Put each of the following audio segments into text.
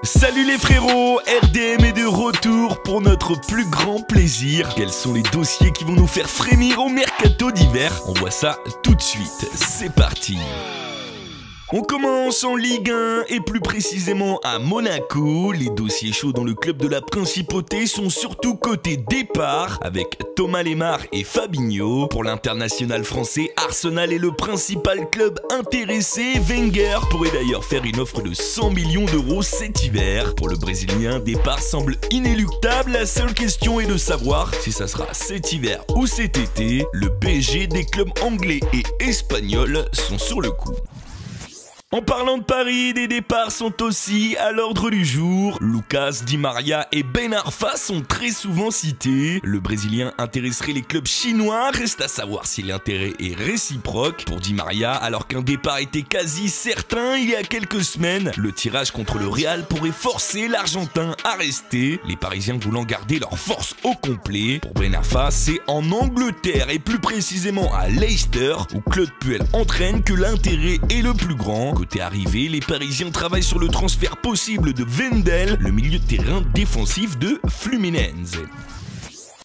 Salut les frérots, RDM est de retour pour notre plus grand plaisir. Quels sont les dossiers qui vont nous faire frémir au mercato d'hiver? On voit ça tout de suite, c'est parti. On commence en Ligue 1 et plus précisément à Monaco. Les dossiers chauds dans le club de la Principauté sont surtout côté départ avec Thomas Lemar et Fabinho. Pour l'international français, Arsenal est le principal club intéressé. Wenger pourrait d'ailleurs faire une offre de 100 millions d'euros cet hiver. Pour le Brésilien, départ semble inéluctable. La seule question est de savoir si ça sera cet hiver ou cet été. Le PSG des clubs anglais et espagnols sont sur le coup. En parlant de Paris, des départs sont aussi à l'ordre du jour. Lucas, Di Maria et Ben Arfa sont très souvent cités. Le Brésilien intéresserait les clubs chinois, reste à savoir si l'intérêt est réciproque. Pour Di Maria, alors qu'un départ était quasi certain il y a quelques semaines, le tirage contre le Real pourrait forcer l'Argentin à rester, les Parisiens voulant garder leur force au complet. Pour Ben Arfa, c'est en Angleterre et plus précisément à Leicester, où Claude Puel entraîne, que l'intérêt est le plus grand. Côté arrivée, les Parisiens travaillent sur le transfert possible de Wendel, le milieu de terrain défensif de Fluminense.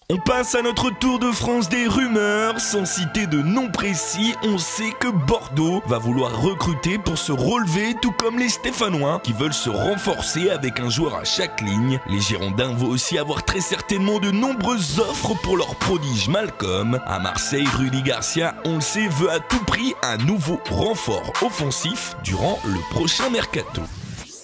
On passe à notre tour de France des rumeurs. Sans citer de nom précis, on sait que Bordeaux va vouloir recruter pour se relever, tout comme les Stéphanois qui veulent se renforcer avec un joueur à chaque ligne. Les Girondins vont aussi avoir très certainement de nombreuses offres pour leur prodige Malcolm. À Marseille, Rudy Garcia, on le sait, veut à tout prix un nouveau renfort offensif durant le prochain mercato.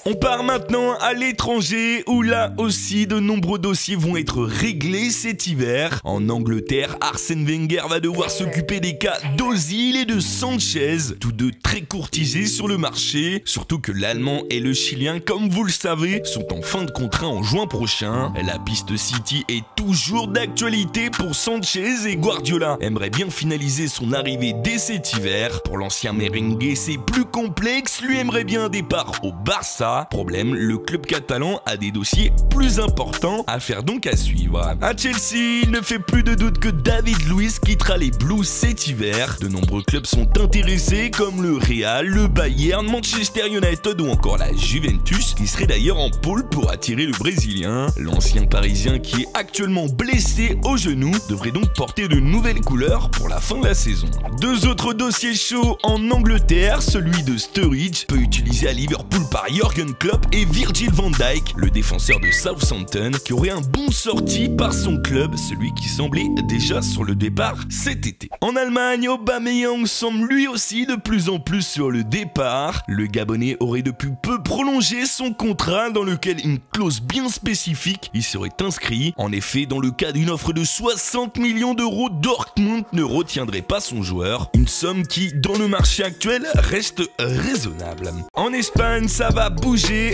On part maintenant à l'étranger où là aussi de nombreux dossiers vont être réglés cet hiver. En Angleterre, Arsène Wenger va devoir s'occuper des cas d'Ozil et de Sanchez, tous deux très courtisés sur le marché. Surtout que l'Allemand et le Chilien, comme vous le savez, sont en fin de contrat en juin prochain. La piste City est toujours d'actualité pour Sanchez et Guardiola aimerait bien finaliser son arrivée dès cet hiver. Pour l'ancien merengue, c'est plus complexe, lui aimerait bien un départ au Barça. Problème, le club catalan a des dossiers plus importants à faire, donc à suivre. À Chelsea, il ne fait plus de doute que David Luiz quittera les Blues cet hiver. De nombreux clubs sont intéressés comme le Real, le Bayern, Manchester United ou encore la Juventus, qui serait d'ailleurs en pôle pour attirer le Brésilien. L'ancien Parisien qui est actuellement blessé au genou devrait donc porter de nouvelles couleurs pour la fin de la saison. Deux autres dossiers chauds en Angleterre, celui de Sturridge, peu utilisé à Liverpool par Jürgen Klopp, et Virgil van Dijk, le défenseur de Southampton, qui aurait un bon sorti par son club, celui qui semblait déjà sur le départ cet été. En Allemagne, Aubameyang semble lui aussi de plus en plus sur le départ. Le Gabonais aurait depuis peu prolongé son contrat dans lequel une clause bien spécifique y serait inscrite. En effet, dans le cas d'une offre de 60 millions d'euros, Dortmund ne retiendrait pas son joueur, une somme qui, dans le marché actuel, reste raisonnable. En Espagne, ça va bouger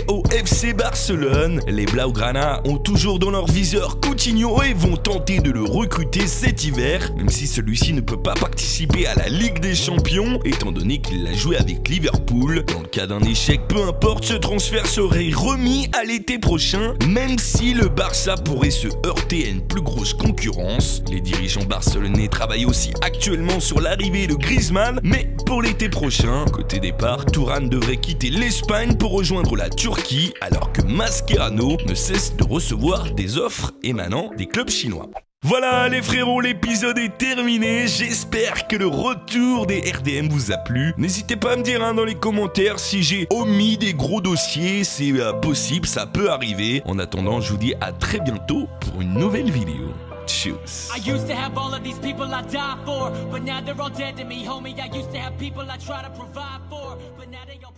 au FC Barcelone. Les Blaugrana ont toujours dans leur viseur Coutinho et vont tenter de le recruter cet hiver, même si celui-ci ne peut pas participer à la Ligue des Champions, étant donné qu'il l'a joué avec Liverpool. Dans le cas d'un échec, peu importe, ce transfert serait remis à l'été prochain, même si le Barça pourrait se heurter à une plus grosse concurrence. Les dirigeants barcelonais travaillent aussi actuellement sur l'arrivée de Griezmann, mais pour l'été prochain, côté départ, Thuram devrait quitter l'Espagne pour rejoindre la Turquie, alors que Mascherano ne cesse de recevoir des offres émanant des clubs chinois. Voilà les frérots, l'épisode est terminé, j'espère que le retour des RDM vous a plu. N'hésitez pas à me dire dans les commentaires si j'ai omis des gros dossiers, c'est possible, ça peut arriver. En attendant, je vous dis à très bientôt pour une nouvelle vidéo. Tchuss. I used to have all of these people I die for, but now they're all dead to me, homie. I used to have people I try to provide for, but now they all